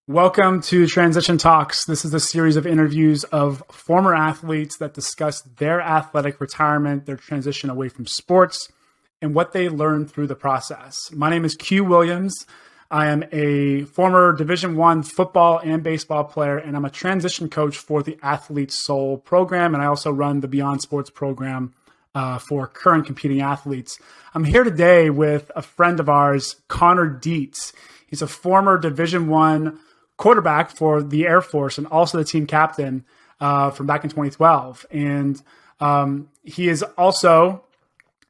Welcome to Transition Talks. This is a series of interviews of former athletes that discuss their athletic retirement, their transition away from sports, and what they learned through the process. My name is Q Williams. I am a former Division I football and baseball player, and I'm a transition coach for the Athlete Soul program, and I also run the Beyond Sports program for current competing athletes. I'm here today with a friend of ours, Connor Dietz. He's a former Division I quarterback for the Air Force and also the team captain from back in 2012. And he is also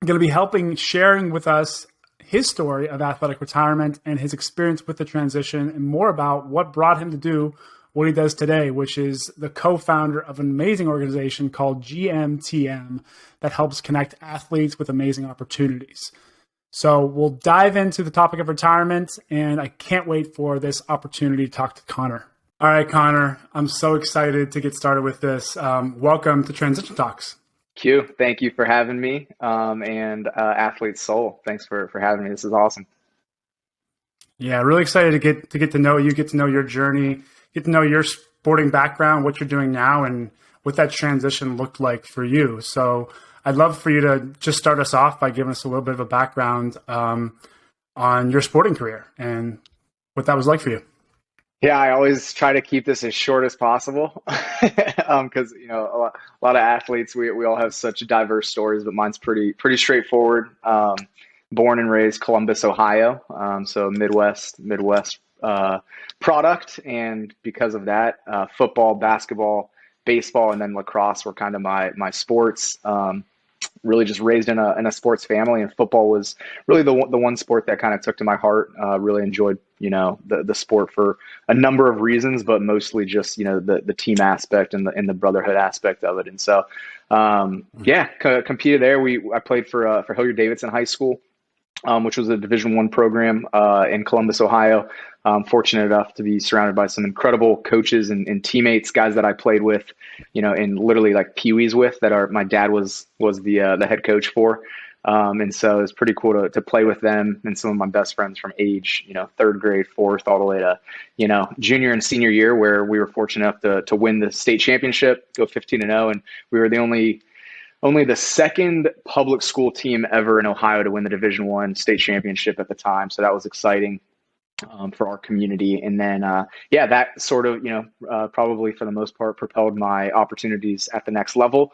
going to be sharing with us his story of athletic retirement and his experience with the transition and more about what brought him to do what he does today, which is the co-founder of an amazing organization called GMTM that helps connect athletes with amazing opportunities. So we'll dive into the topic of retirement, and I can't wait for this opportunity to talk to Connor. All right, Connor, I'm so excited to get started with this. Welcome to Transition Talks. Q, thank you for having me, and Athlete Soul, thanks for having me. This is awesome. Yeah, really excited to get to know you, get to know your journey, get to know your sporting background, what you're doing now, and what that transition looked like for you. So I'd love for you to just start us off by giving us a little bit of a background on your sporting career and what that was like for you. Yeah, I always try to keep this as short as possible because a lot of athletes, we all have such diverse stories, but mine's pretty straightforward. Born and raised Columbus, Ohio, so Midwest product, and because of that, football, basketball, baseball, and then lacrosse were kind of my sports. Really just raised in a sports family, and football was really the one sport that kind of took to my heart. Really enjoyed, the sport for a number of reasons, but mostly just, the team aspect and the brotherhood aspect of it. And so, competed there. I played for Hilliard Davidson High School, which was a Division I program in Columbus, Ohio. Fortunate enough to be surrounded by some incredible coaches and teammates, guys that I played with, and literally like peewees with my dad was the head coach for. And so it was pretty cool to play with them and some of my best friends from age, third grade, fourth, all the way to, junior and senior year, where we were fortunate enough to win the state championship, go 15-0. And we were only the second public school team ever in Ohio to win the Division I state championship at the time. So that was exciting for our community. And then, that sort of, probably for the most part propelled my opportunities at the next level,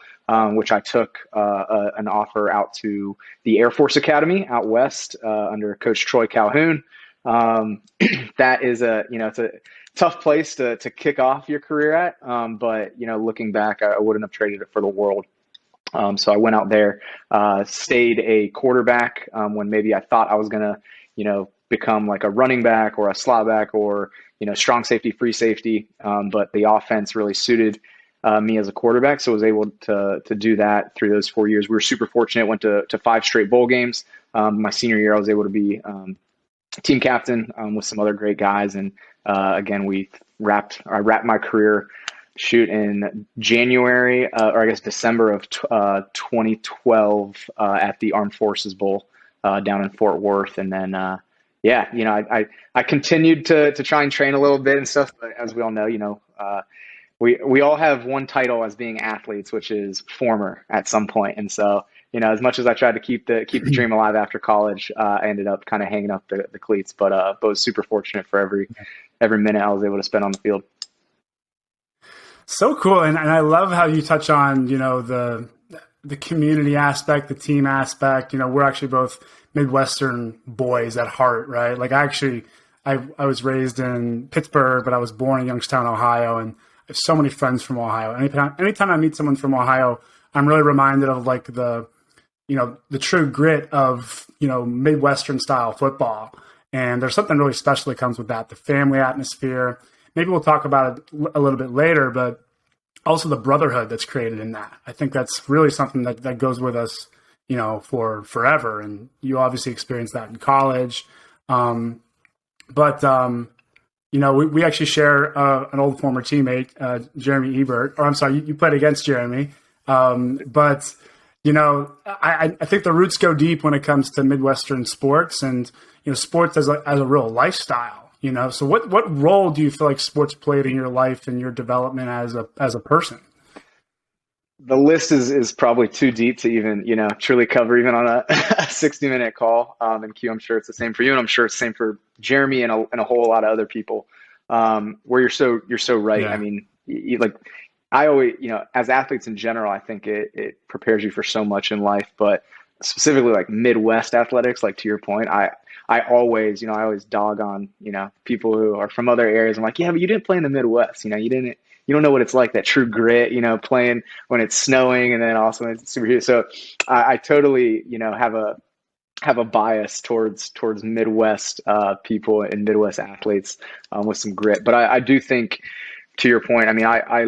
which I took an offer out to the Air Force Academy out west under Coach Troy Calhoun. That is it's a tough place to kick off your career at. But, looking back, I wouldn't have traded it for the world. So I went out there, stayed a quarterback when maybe I thought I was going to, become like a running back or a slot back or, strong safety, free safety. But the offense really suited me as a quarterback. So I was able to do that through those 4 years. We were super fortunate, went to 5 straight bowl games. My senior year, I was able to be team captain with some other great guys. And again, I wrapped my career in January, or I guess December of 2012 at the Armed Forces Bowl down in Fort Worth. And then, I continued to try and train a little bit and stuff. But as we all know, we all have one title as being athletes, which is former at some point. And so, as much as I tried to keep the dream alive after college, I ended up kind of hanging up the cleats. But was super fortunate for every minute I was able to spend on the field. So cool. And I love how you touch on, the community aspect, the team aspect. We're actually both Midwestern boys at heart, right? Like I was raised in Pittsburgh, but I was born in Youngstown, Ohio, and I have so many friends from Ohio. Anytime I meet someone from Ohio, I'm really reminded of like the true grit of, Midwestern style football. And there's something really special that comes with that, the family atmosphere. Maybe we'll talk about it a little bit later, but also the brotherhood that's created in that. I think that's really something that goes with us, for forever. And you obviously experienced that in college. We actually share an old former teammate, Jeremy Ebert, or I'm sorry, you played against Jeremy. I think the roots go deep when it comes to Midwestern sports and, sports as a real lifestyle. So what role do you feel like sports played in your life and your development as a person? The list is probably too deep to even, truly cover even on a 60-minute call. And Q, I'm sure it's the same for you, and I'm sure it's the same for Jeremy and a whole lot of other people. Where you're so right. I Yeah. mean, like I always, as athletes in general, I think it prepares you for so much in life, but specifically like Midwest athletics, like to your point, I always, I always dog on, people who are from other areas. I'm like, yeah, but you didn't play in the Midwest, you don't know what it's like, that true grit, playing when it's snowing and then also when it's super heat. So I totally, have a bias towards Midwest people and Midwest athletes with some grit. But I do think, to your point, I mean, I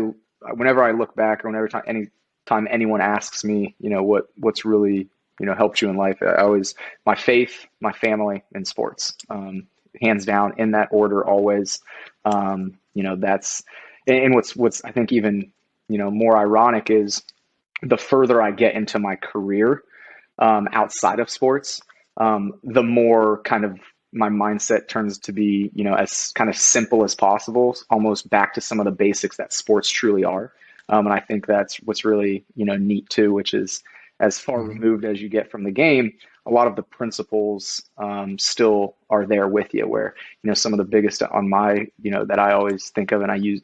whenever I look back, or anytime anyone asks me, what's really helped you in life, I always, my faith, my family, and sports, hands down, in that order always. That's and what's I think even more ironic is the further I get into my career outside of sports, the more kind of my mindset turns to be, as kind of simple as possible, almost back to some of the basics that sports truly are. And I think that's what's really, neat too, which is as far removed as you get from the game, a lot of the principles still are there with you, where, some of the biggest on my, that I always think of and I use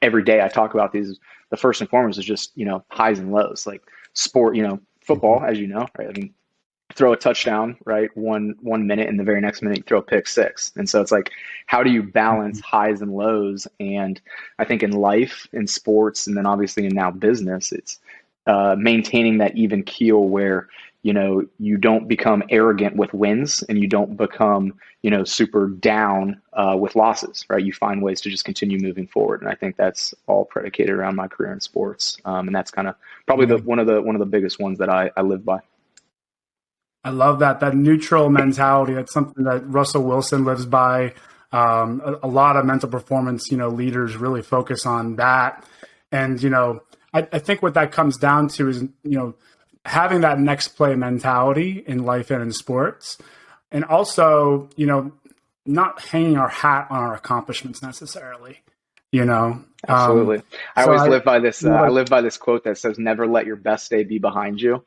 every day I talk about these, the first and foremost is just, highs and lows, like sport, football, as you know, right? I mean, throw a touchdown, right? One minute, and the very next minute you throw a pick six. And so it's like, how do you balance highs and lows? And I think in life, in sports, and then obviously in now business, it's maintaining that even keel where, you don't become arrogant with wins, and you don't become, super down with losses, right? You find ways to just continue moving forward. And I think that's all predicated around my career in sports. And that's kind of probably one of the biggest ones that I live by. I love that neutral mentality. That's something that Russell Wilson lives by. A lot of mental performance, leaders really focus on that. And, I think what that comes down to is, having that next play mentality in life and in sports. And also, not hanging our hat on our accomplishments necessarily, Absolutely. I always live by this. I live by this quote that says, "Never let your best day be behind you,"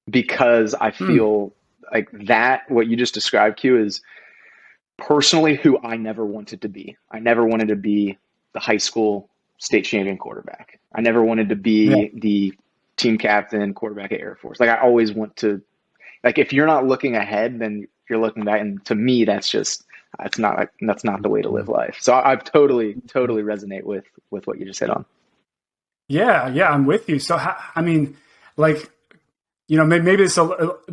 because I feel like that, what you just described, Q, is personally who I never wanted to be. I never wanted to be the high school state champion quarterback. I never wanted to be the team captain quarterback at Air Force. Like, I always want to, like, if you're not looking ahead, then you're looking back. And to me, that's not the way to live life. So I totally resonate with what you just hit on. Yeah. I'm with you. So, I mean, like, maybe it's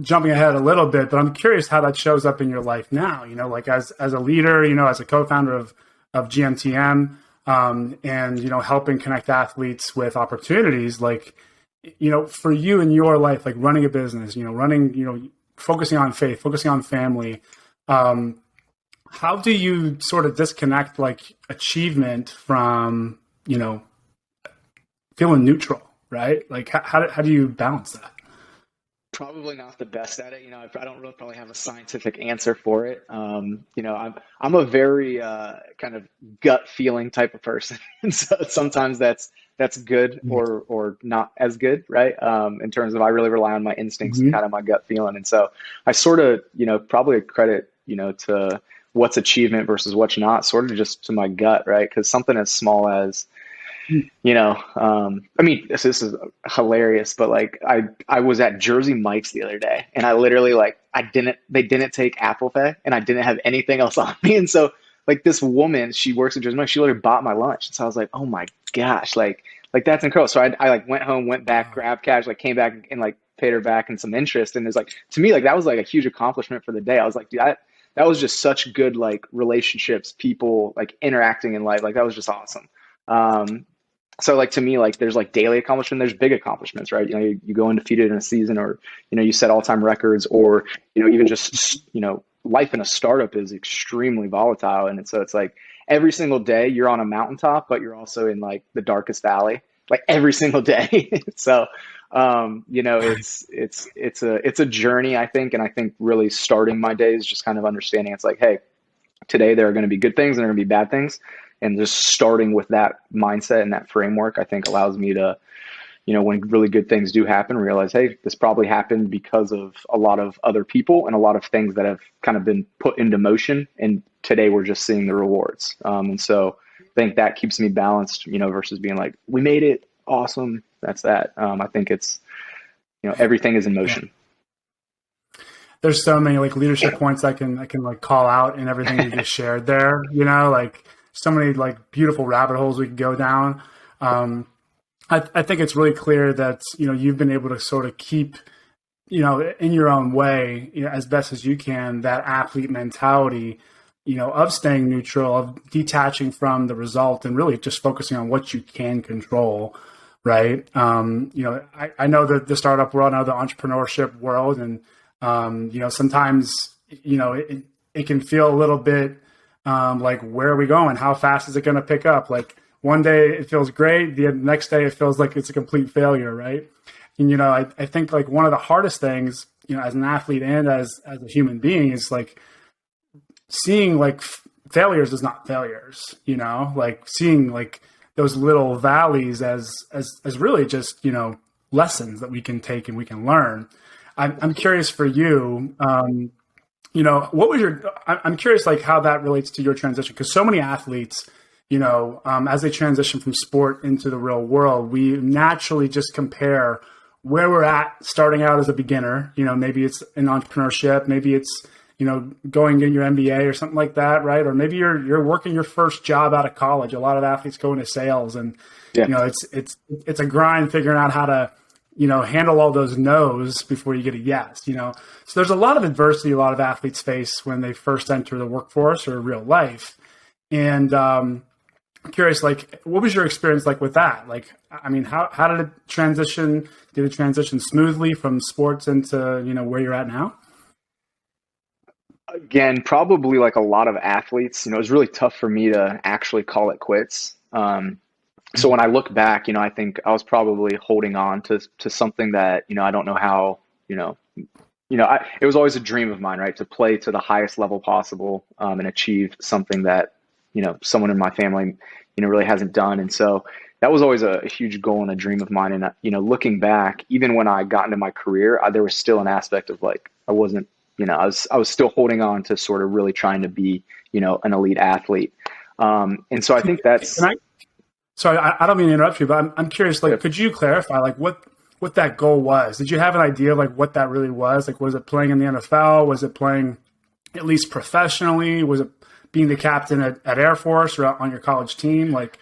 jumping ahead a little bit, but I'm curious how that shows up in your life now, like as a leader, as a co-founder of GMTM, and, helping connect athletes with opportunities, like, for you in your life, like running a business, focusing on faith, focusing on family. How do you sort of disconnect like achievement from, feeling neutral, right? Like how do you balance that? Probably not the best at it. I don't really probably have a scientific answer for it. I'm a very kind of gut feeling type of person, and so sometimes that's good or not as good, right? In terms of, I really rely on my instincts and kind of my gut feeling, and so I sort of probably credit to what's achievement versus what's not, sort of just to my gut, right? Because something as small as I mean, this is hilarious, but like I was at Jersey Mike's the other day, and I literally they didn't take Apple Pay, and I didn't have anything else on me. And so like this woman, she works at Jersey Mike's, she literally bought my lunch. And so I was like, oh my gosh, like that's incredible. So I like went home, went back, grabbed cash, like came back and like paid her back and some interest. And it's like, to me, like that was like a huge accomplishment for the day. I was like, dude, that was just such good, like relationships, people like interacting in life. Like that was just awesome. So like to me, like there's like daily accomplishment, there's big accomplishments, right? You go undefeated in a season, or you set all-time records, or even just life in a startup is extremely volatile, and so it's like every single day you're on a mountaintop, but you're also in like the darkest valley, like every single day. So it's a journey, I think, and I think really starting my days just kind of understanding it's like, hey, Today, there are going to be good things and there are going to be bad things. And just starting with that mindset and that framework, I think allows me to, when really good things do happen, realize, hey, this probably happened because of a lot of other people and a lot of things that have kind of been put into motion. And today we're just seeing the rewards. And so I think that keeps me balanced, versus being like, we made it, awesome, that's that. I think it's, everything is in motion. There's so many like leadership points I can like call out in everything you just shared there, like so many like beautiful rabbit holes we could go down. I think it's really clear that, you've been able to sort of keep, in your own way, as best as you can, that athlete mentality, of staying neutral, of detaching from the result and really just focusing on what you can control. Right. I know that the startup world, I know the entrepreneurship world, and, sometimes, it can feel a little bit like, where are we going? How fast is it going to pick up? Like, one day it feels great. The next day it feels like it's a complete failure, right? And, I think like one of the hardest things, as an athlete and as a human being is like seeing like failures as not failures, like seeing like those little valleys as really just, lessons that we can take and we can learn. I'm curious for you, what was I'm curious like how that relates to your transition, because so many athletes, as they transition from sport into the real world, we naturally just compare where we're at starting out as a beginner. Maybe it's in entrepreneurship, maybe it's, going in your MBA or something like that, right? Or maybe you're working your first job out of college. A lot of athletes go into sales, and it's a grind figuring out how to, handle all those no's before you get a yes. So there's a lot of adversity a lot of athletes face when they first enter the workforce or real life. And I'm curious, like, what was your experience like with that? Like, I mean, how did it transition? Did it transition smoothly from sports into, where you're at now? Again, probably like a lot of athletes, it was really tough for me to actually call it quits. So when I look back, I think I was probably holding on to something that, I don't know how, it was always a dream of mine, right? To play to the highest level possible, and achieve something that, someone in my family, really hasn't done. And so that was always a huge goal and a dream of mine. And, looking back, even when I got into my career, there was still an aspect of like, I wasn't, I was still holding on to sort of really trying to be, an elite athlete. And so I think that's, sorry, I don't mean to interrupt you, but I'm curious, like, could you clarify like what that goal was? Did you have an idea of like what that really was? Like, was it playing in the NFL? Was it playing at least professionally? Was it being the captain at Air Force or on your college team? Like,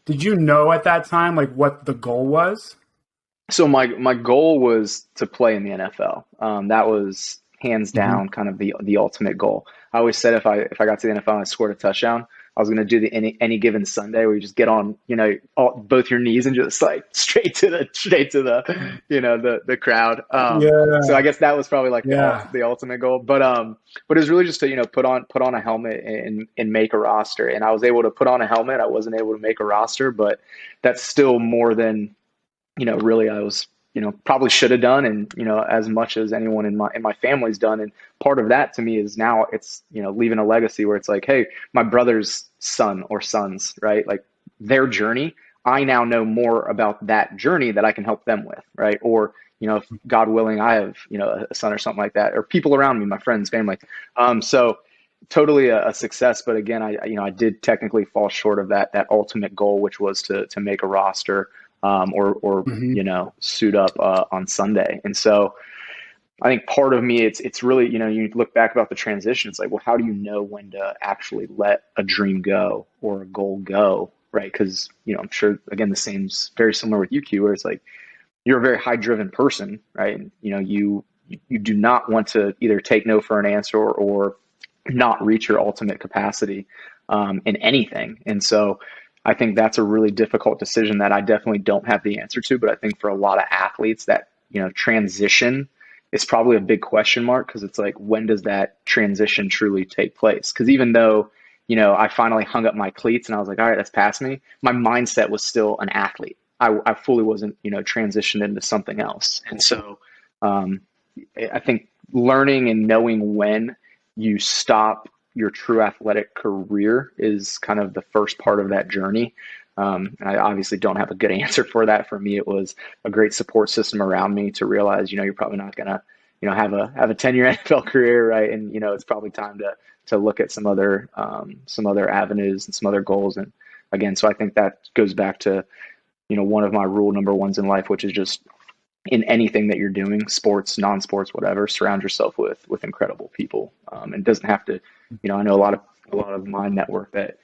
did you know at that time, like, what the goal was? So my goal was to play in the NFL. That was hands down kind of the ultimate goal. I always said if I got to the NFL and I scored a touchdown, I was going to do the any given Sunday where you just get on, both your knees and just like straight to the, the crowd. So I guess that was probably like the ultimate goal, but it was really just to, put on a helmet and make a roster. And I was able to put on a helmet. I wasn't able to make a roster, but that's still more than, really I was, probably should have done. And, as much as anyone in my family's done. And part of that to me is now it's, leaving a legacy where it's like, hey, my brother's son or sons, right? Like their journey, I now know more about that journey that I can help them with, right? Or, if God willing, I have, a son or something like that, or people around me, my friends, family. So totally a success. But again, I did technically fall short of that ultimate goal, which was to make a roster, or suit up on Sunday. And so I think part of me, it's really, you look back about the transition, it's like, well, how do you know when to actually let a dream go or a goal go, right? Because, I'm sure, again, the same's very similar with you, Q, where it's like, you're a very high driven person, right? And, you do not want to either take no for an answer or not reach your ultimate capacity in anything. And so I think that's a really difficult decision that I definitely don't have the answer to. But I think for a lot of athletes that, transition is probably a big question mark, because it's like, when does that transition truly take place? Because even though, I finally hung up my cleats and I was like, all right, that's past me, my mindset was still an athlete. I fully wasn't, transitioned into something else. And so I think learning and knowing when you stop, your true athletic career is kind of the first part of that journey. I obviously don't have a good answer for that. For me, it was a great support system around me to realize, you're probably not going to, have a 10-year NFL career, right? And it's probably time to look at some other avenues and some other goals. And again, so I think that goes back to, one of my rule number ones in life, which is just in anything that you're doing, sports, non-sports, whatever, surround yourself with incredible people. It doesn't have to, I know a lot of my network that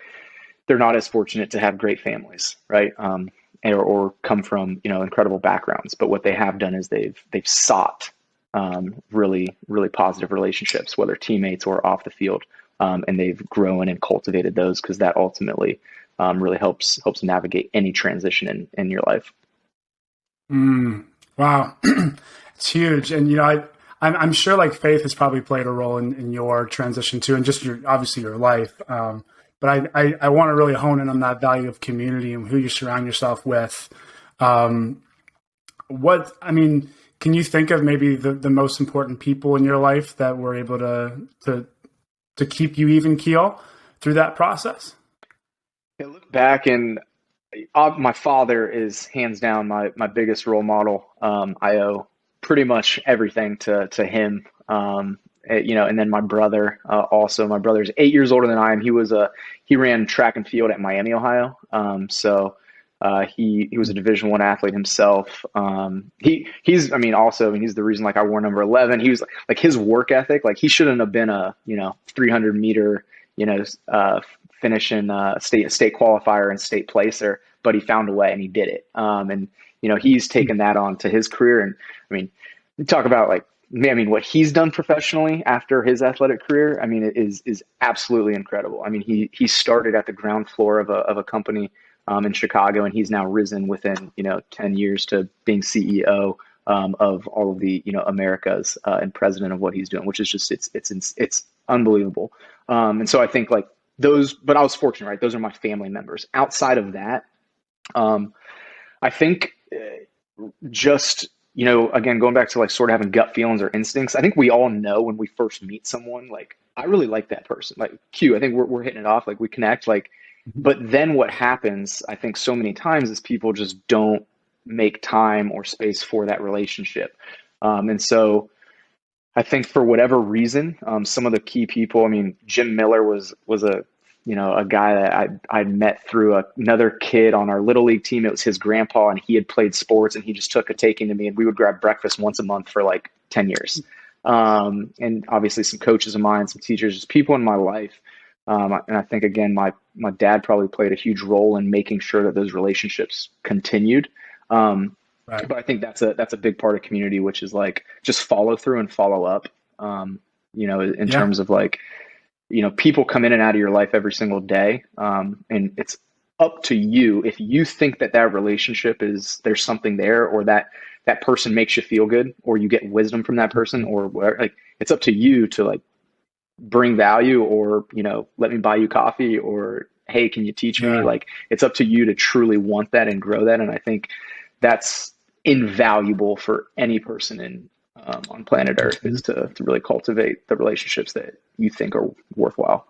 they're not as fortunate to have great families, right? Or come from, incredible backgrounds. But what they have done is they've sought really, really positive relationships, whether teammates or off the field. And they've grown and cultivated those, because that ultimately really helps navigate any transition in your life. Wow. It's huge. And, I'm sure like faith has probably played a role in your transition too, and just obviously your life. But I want to really hone in on that value of community and who you surround yourself with. Can you think of maybe the most important people in your life that were able to keep you even keel through that process? I look back, and my father is hands down my biggest role model. I owe pretty much everything to him. And then my brother, also. My brother's 8 years older than I am. He ran track and field at Miami, Ohio. He was a Division I athlete himself. He's the reason I wore number 11. He was like his work ethic, he shouldn't have been a 300 meter finishing state qualifier and state placer, but he found a way and he did it. He's taken that on to his career. And you talk about what he's done professionally after his athletic career, it is absolutely incredible. He started at the ground floor of a company in Chicago, and he's now risen within 10 years to being CEO of all of the Americas and president of what he's doing, which is just it's unbelievable. And so I think those, but I was fortunate, right? Those are my family members. Outside of that, I think just again, going back to sort of having gut feelings or instincts, I think we all know when we first meet someone, I really like that person. Q, I think we're hitting it off, we connect, but then what happens, I think so many times, is people just don't make time or space for that relationship. And so I think for whatever reason, some of the key people, Jim Miller was a guy that I met through another kid on our little league team. It was his grandpa, and he had played sports, and he just took a taking to me, and we would grab breakfast once a month for 10 years. And obviously some coaches of mine, some teachers, just people in my life. And I think, again, my dad probably played a huge role in making sure that those relationships continued. Right. But I think that's a big part of community, which is just follow through and follow up, in terms of people come in and out of your life every single day. And it's up to you. If you think that relationship there's something there, or that person makes you feel good, or you get wisdom from that person, or whatever, it's up to you to bring value, or, let me buy you coffee, or, hey, can you teach me? It's up to you to truly want that and grow that. And I think that's invaluable for any person on planet Earth, is to really cultivate the relationships that you think are worthwhile.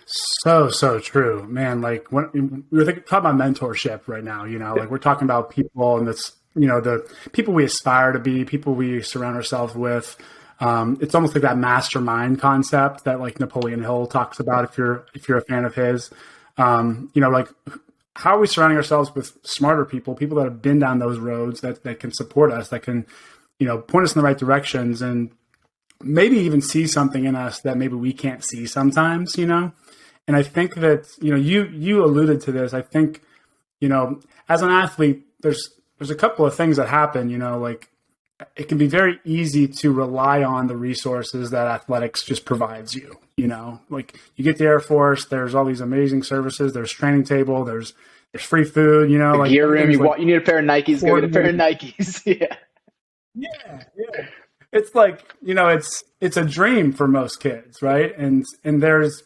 So true, man. When we're talking about mentorship right now, we're talking about people, and this, the people we aspire to be, people we surround ourselves with. It's almost like that mastermind concept that Napoleon Hill talks about, if you're a fan of his. How are we surrounding ourselves with smarter people that have been down those roads, that can support us, that can, point us in the right directions, and maybe even see something in us that maybe we can't see sometimes, And I think that, you alluded to this. I think, as an athlete, there's a couple of things that happen, it can be very easy to rely on the resources that athletics just provides you. You get the Air Force, there's all these amazing services, there's training table, there's free food, gear room, you need a pair of Nikes, go get a pair of Nikes. Yeah. It's it's a dream for most kids, right? And there's,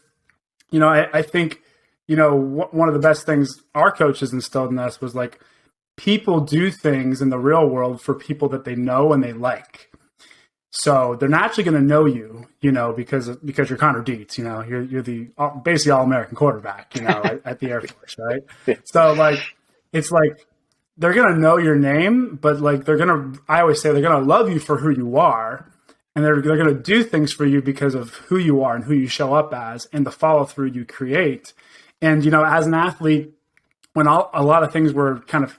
I think, one of the best things our coaches instilled in us was people do things in the real world for people that they know and they like. So they're naturally going to know you, because you're Connor Dietz, you're the basically All-American quarterback, at the Air Force, right? Yeah. So like, it's like they're going to know your name, but like I always say they're going to love you for who you are, and they're going to do things for you because of who you are and who you show up as and the follow through you create. And, as an athlete, when a lot of things were kind of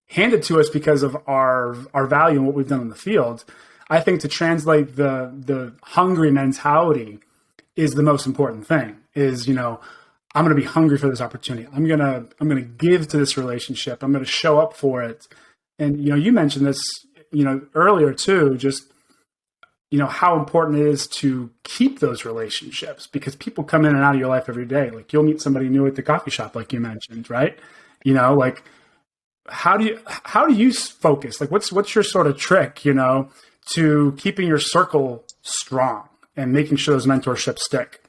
handed to us because of our value and what we've done in the field, I think to translate the hungry mentality is the most important thing. Is, I'm going to be hungry for this opportunity. I'm going to give to this relationship. I'm going to show up for it. And, you mentioned this, earlier too, just, how important it is to keep those relationships, because people come in and out of your life every day. Like, you'll meet somebody new at the coffee shop, like you mentioned, right? Like, how do you focus? Like, what's your sort of trick, to keeping your circle strong and making sure those mentorships stick?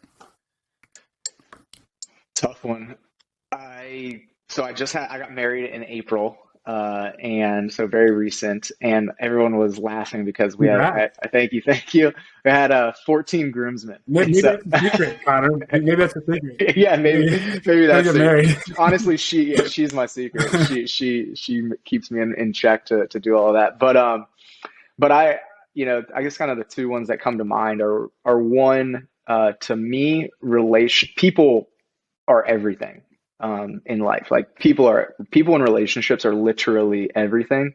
Tough one. I got married in April, and so very recent, and everyone was laughing because we had, thank you. We had 14 groomsmen. Maybe that's a secret, Connor. Maybe that's a secret. Yeah, maybe that's it. Married. Honestly, she's my secret. She keeps me in check to do all of that. But I guess kind of the two ones that come to mind are one, to me, people are everything in life. Like, people in relationships are literally everything.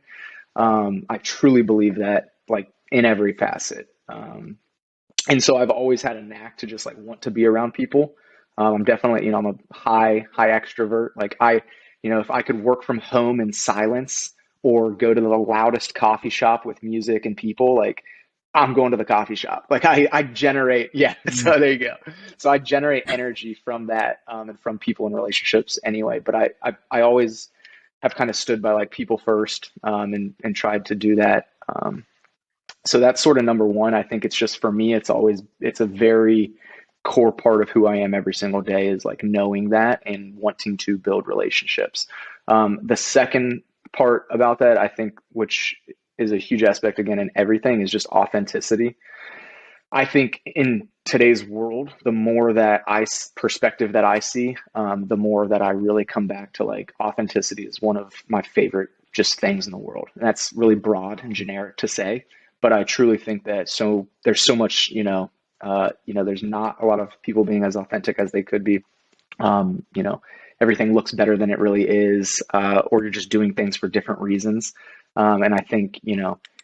I truly believe that, like, in every facet. And so I've always had a knack to just like want to be around people. I'm definitely, I'm a high extrovert. Like, if I could work from home in silence or go to the loudest coffee shop with music and people, like, I'm going to the coffee shop. Like, I generate, so there you go. So I generate energy from that, and from people in relationships anyway. But I always have kind of stood by like people first, and tried to do that. So that's sort of number one. I think it's just, for me, it's a very core part of who I am every single day, is like knowing that and wanting to build relationships. The second part about that, I think, which is a huge aspect again in everything, is just authenticity. I think in today's world, the more that perspective that I see, the more that I really come back to like authenticity is one of my favorite just things in the world. And that's really broad and generic to say, but I truly think that there's so much, there's not a lot of people being as authentic as they could be. Everything looks better than it really is, or you're just doing things for different reasons. And I think,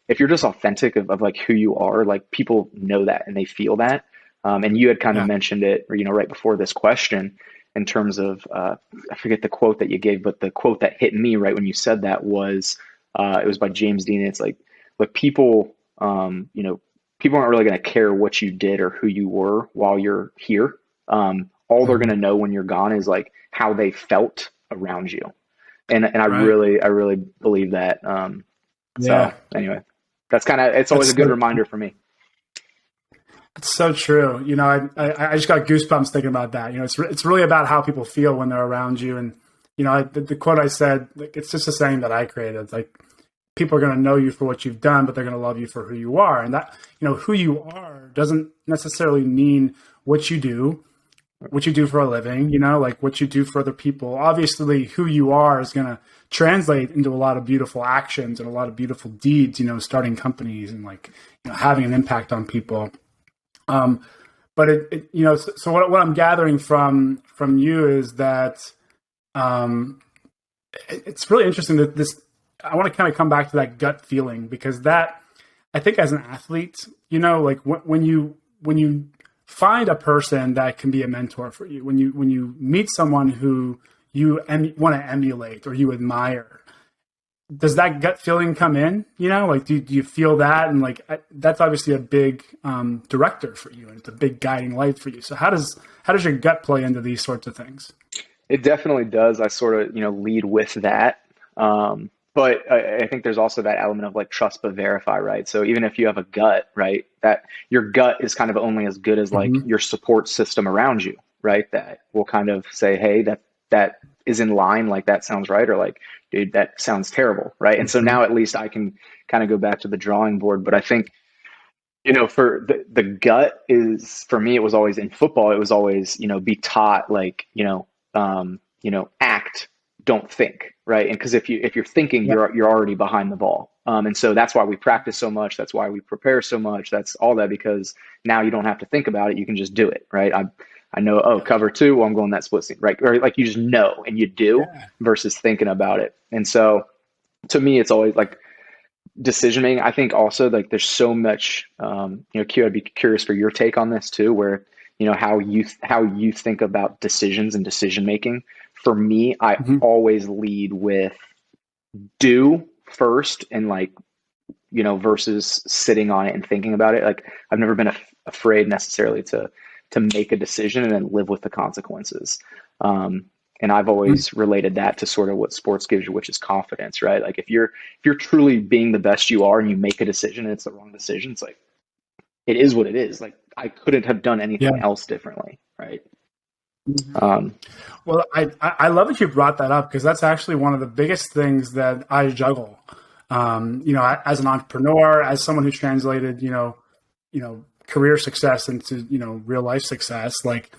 if you're just authentic of like who you are, like, people know that and they feel that. And you had kind of mentioned it, right before this question, in terms of, I forget the quote that you gave, but the quote that hit me right when you said that was, it was by James Dean. It's like, look, people aren't really going to care what you did or who you were while you're here. All they're going to know when you're gone is like how they felt around you. And I really believe that. So anyway, it's always a good reminder for me. It's so true. I just got goosebumps thinking about that. It's really about how people feel when they're around you. And, the quote I said, like, it's just a saying that I created. It's like, people are going to know you for what you've done, but they're going to love you for who you are. And that, who you are doesn't necessarily mean what you do for a living, like what you do for other people. Obviously, who you are is going to translate into a lot of beautiful actions and a lot of beautiful deeds, starting companies and like, having an impact on people. But so what I'm gathering from you is that, it's really interesting that I want to kind of come back to that gut feeling, because that, I think, as an athlete, like when you find a person that can be a mentor for you, when you meet someone who you want to emulate or you admire, does that gut feeling come in? Like, do you feel that? And like, that's obviously a big director for you, and it's a big guiding light for you. So how does your gut play into these sorts of things? It definitely does. I sort of, lead with that. But I think there's also that element of like trust but verify, right? So even if you have a gut, right, that your gut is kind of only as good as like your support system around you, right? That will kind of say, hey, that is in line, like that sounds right, or like, dude, that sounds terrible, right? And so now at least I can kind of go back to the drawing board. But I think, For the gut is, for me, it was always in football. It was always, be taught like, act, don't think, right? And because if you're thinking, Yeah. you're already behind the ball. And so that's why we practice so much. That's why we prepare so much. That's all that, because now you don't have to think about it. You can just do it, right? I know, oh, cover two, well, I'm going that split seam, right? Or like you just know and you do Yeah. versus thinking about it. And so to me, it's always like decision making. I think also like there's so much, Q, I'd be curious for your take on this too, where, how you think about decisions and decision making. For me, I Mhm. always lead with do first, and like, versus sitting on it and thinking about it. Like I've never been afraid necessarily to make a decision and then live with the consequences. And I've always related that to sort of what sports gives you, which is confidence, right? Like if you're truly being the best you are and you make a decision and it's the wrong decision, it's like, it is what it is. Like I couldn't have done Yeah. anything else differently, right? Well, I love that you brought that up, because that's actually one of the biggest things that I juggle. As an entrepreneur, as someone who translated, career success into, real life success. Like,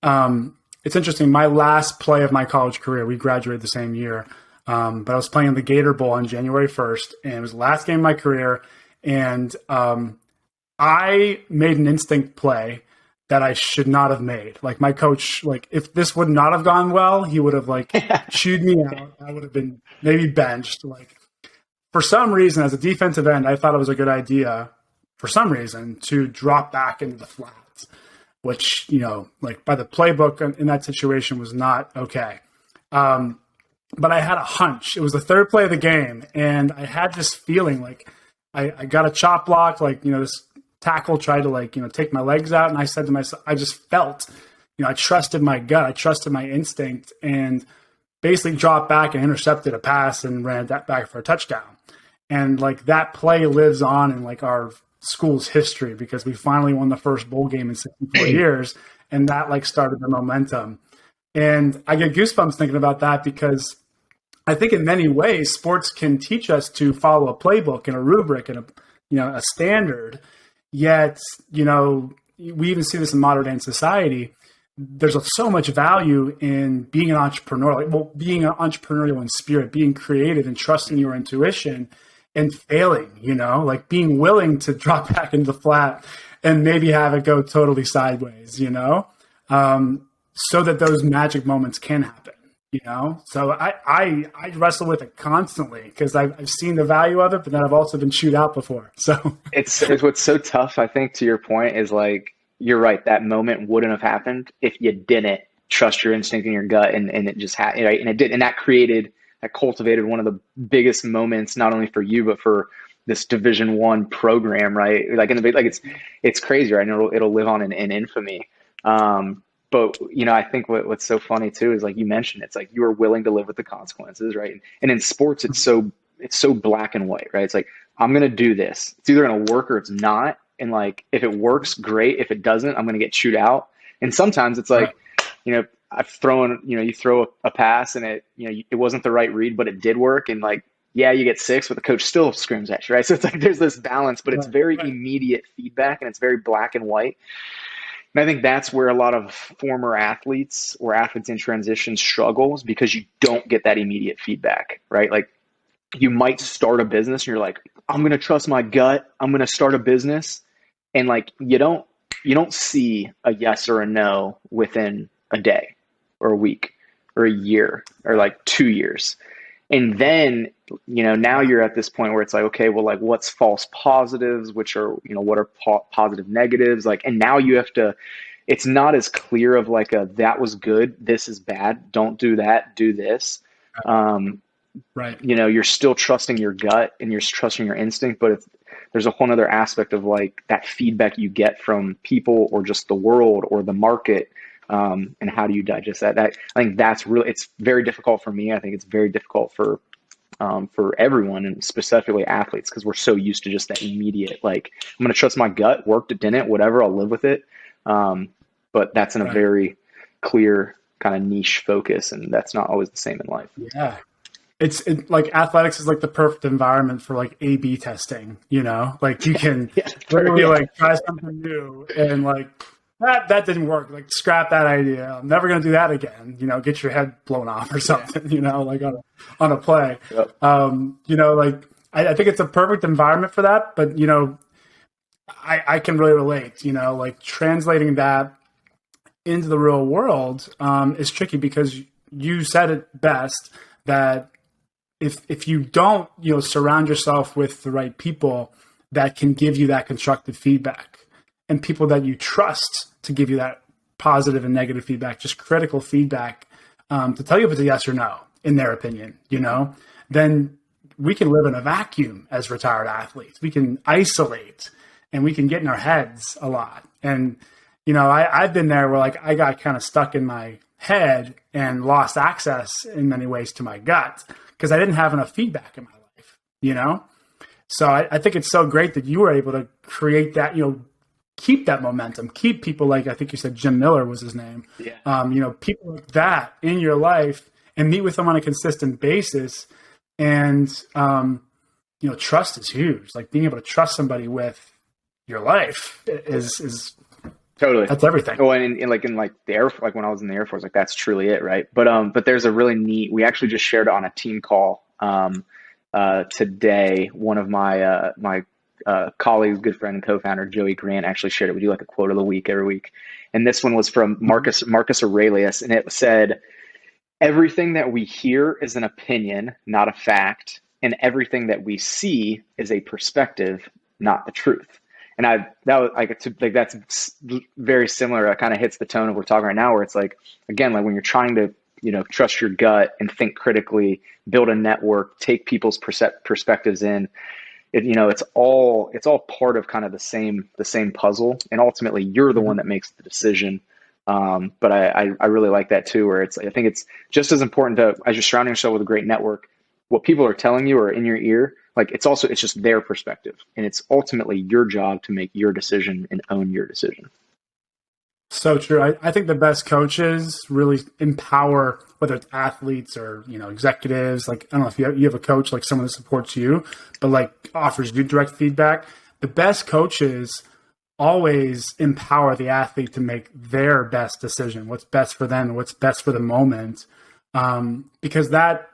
it's interesting. My last play of my college career, we graduated the same year, but I was playing in the Gator Bowl on January 1st, and it was the last game of my career, and I made an instinct play that I should not have made. Like my coach, like if this would not have gone well, he would have like chewed me out. I would have been maybe benched. Like for some reason, as a defensive end, I thought it was a good idea for some reason to drop back into the flat, which, like by the playbook in that situation was not okay. But I had a hunch. It was the third play of the game, and I had this feeling like I got a chop block, like, this tackle tried to like, take my legs out. And I said to myself, I just felt, I trusted my gut. I trusted my instinct, and basically dropped back and intercepted a pass and ran that back for a touchdown. And like that play lives on in like our school's history, because we finally won the first bowl game in 64 years. And that like started the momentum. And I get goosebumps thinking about that, because I think in many ways, sports can teach us to follow a playbook and a rubric and a standard. Yet, we even see this in modern day society. There's so much value in being an entrepreneur, being an entrepreneurial in spirit, being creative and trusting your intuition and failing, like being willing to drop back into the flat and maybe have it go totally sideways, so that those magic moments can happen. So I wrestle with it constantly, because I've seen the value of it, but then I've also been chewed out before. So it's what's so tough, I think, to your point, is like, you're right. That moment wouldn't have happened if you didn't trust your instinct and your gut, and it just happened, right? And it did, and that cultivated one of the biggest moments, not only for you, but for this Division I program, right? Like it's crazy, right? And it'll live on in infamy. But I think what's so funny too is, like you mentioned, it's like you are willing to live with the consequences, right? And in sports, it's so black and white, right? It's like, I'm gonna do this. It's either gonna work or it's not. And like, if it works, great. If it doesn't, I'm gonna get chewed out. And sometimes it's like, I've thrown, you throw a pass and it wasn't the right read, but it did work. And like, yeah, you get 6, but the coach still screams at you, right? So it's like there's this balance, but it's very immediate feedback, and it's very black and white. And I think that's where a lot of former athletes or athletes in transition struggles, because you don't get that immediate feedback, right? Like you might start a business and you're like, I'm going to trust my gut. I'm going to start a business. And like, you don't see a yes or a no within a day or a week or a year or like 2 years. And then, now you're at this point where it's like, okay, well, like what's false positives, which are, what are positive negatives? Like, and now you have to, it's not as clear of like that was good, this is bad, don't do that, do this. Right. You're still trusting your gut and you're trusting your instinct, but there's a whole other aspect of like that feedback you get from people or just the world or the market. And how do you digest that? I think that's really, it's very difficult for me. I think it's very difficult for everyone, and specifically athletes, because we're so used to just that immediate, like, I'm going to trust my gut, worked, it didn't, whatever, I'll live with it. But that's in a very clear kind of niche focus, and that's not always the same in life. Yeah. like athletics is like the perfect environment for like A/B testing, like you can literally like try something new and like that didn't work. Like scrap that idea. I'm never going to do that again. Get your head blown off or something, like on a play. Yep. Like I think it's a perfect environment for that, but I can really relate, like translating that into the real world is tricky because you said it best that if you don't, surround yourself with the right people that can give you that constructive feedback and people that you trust to give you that positive and negative feedback, just critical feedback to tell you if it's a yes or no, in their opinion, then we can live in a vacuum as retired athletes. We can isolate and we can get in our heads a lot. And, I've been there where like I got kind of stuck in my head and lost access in many ways to my gut because I didn't have enough feedback in my life, So I think it's so great that you were able to create that, keep that momentum, keep people like, I think you said Jim Miller was his name. Yeah. People like that in your life and meet with them on a consistent basis. And, trust is huge. Like being able to trust somebody with your life is totally, that's everything. Oh, and in the Air, like when I was in the Air Force, like that's truly it. Right. But there's a really neat, we actually just shared it on a team call, today. One of my colleagues, good friend and co-founder, Joey Grant, actually shared it. We do like a quote of the week every week. And this one was from Marcus Aurelius. And it said, everything that we hear is an opinion, not a fact. And everything that we see is a perspective, not the truth. And that's very similar. It kind of hits the tone of what we're talking right now, where it's like, again, like when you're trying to, trust your gut and think critically, build a network, take people's perspectives in, it's all part of kind of the same puzzle. And ultimately you're the one that makes the decision. But I really like that too, where I think it's just as important as you're surrounding yourself with a great network, what people are telling you or in your ear, like it's just their perspective, and it's ultimately your job to make your decision and own your decision. So true. I think the best coaches really empower, whether it's athletes or, executives. Like, I don't know if you have a coach, like someone that supports you, but like offers you direct feedback. The best coaches always empower the athlete to make their best decision, what's best for them, what's best for the moment. Because that,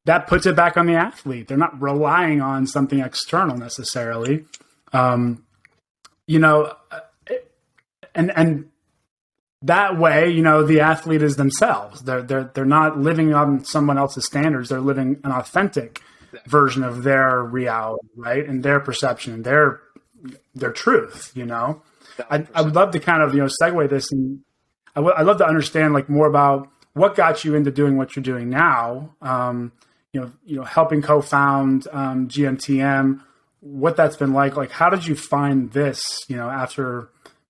that puts it back on the athlete. They're not relying on something external necessarily. And that way, the athlete is themselves. They're not living on someone else's standards. They're living an authentic version of their reality, right? And their perception, their truth, I would love to kind of, segue this, and I'd love to understand like more about what got you into doing what you're doing now. Helping co-found GMTM, what that's been like. Like, how did you find this, after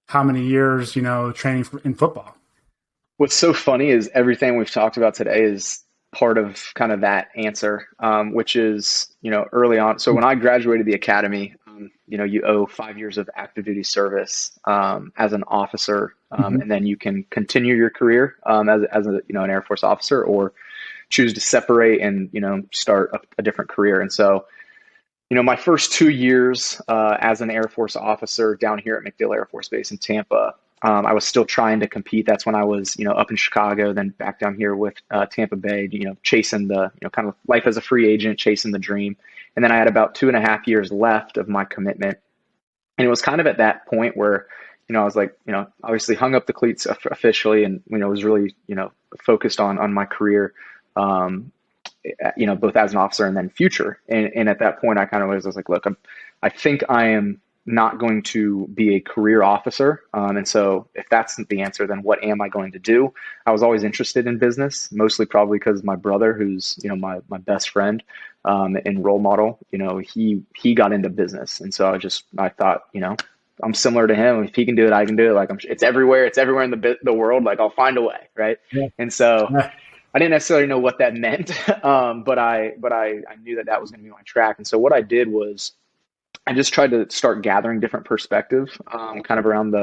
how many years, training in football? What's so funny is everything we've talked about today is part of kind of that answer, which is, early on. So when I graduated the academy, you owe 5 years of active duty service as an officer, and then you can continue your career as an Air Force officer, or choose to separate and, start a different career. And so, my first 2 years as an Air Force officer down here at MacDill Air Force Base in Tampa, I was still trying to compete. That's when I was, up in Chicago, then back down here with Tampa Bay, chasing the, kind of life as a free agent, chasing the dream. And then I had about 2.5 years left of my commitment. And it was kind of at that point where, I was like, obviously hung up the cleats officially, and, was really, focused on my career, both as an officer and then future. And at that point, I kind of was like, look, I think I am not going to be a career officer. And so if that's the answer, then what am I going to do? I was always interested in business, mostly probably because my brother, who's, my best friend and role model, he got into business. And so I thought, I'm similar to him. If he can do it, I can do it. Like it's everywhere. It's everywhere in the world. Like I'll find a way. Right. Yeah. And so I didn't necessarily know what that meant, but I knew that was going to be my track. And so what I did was I just tried to start gathering different perspective, kind of around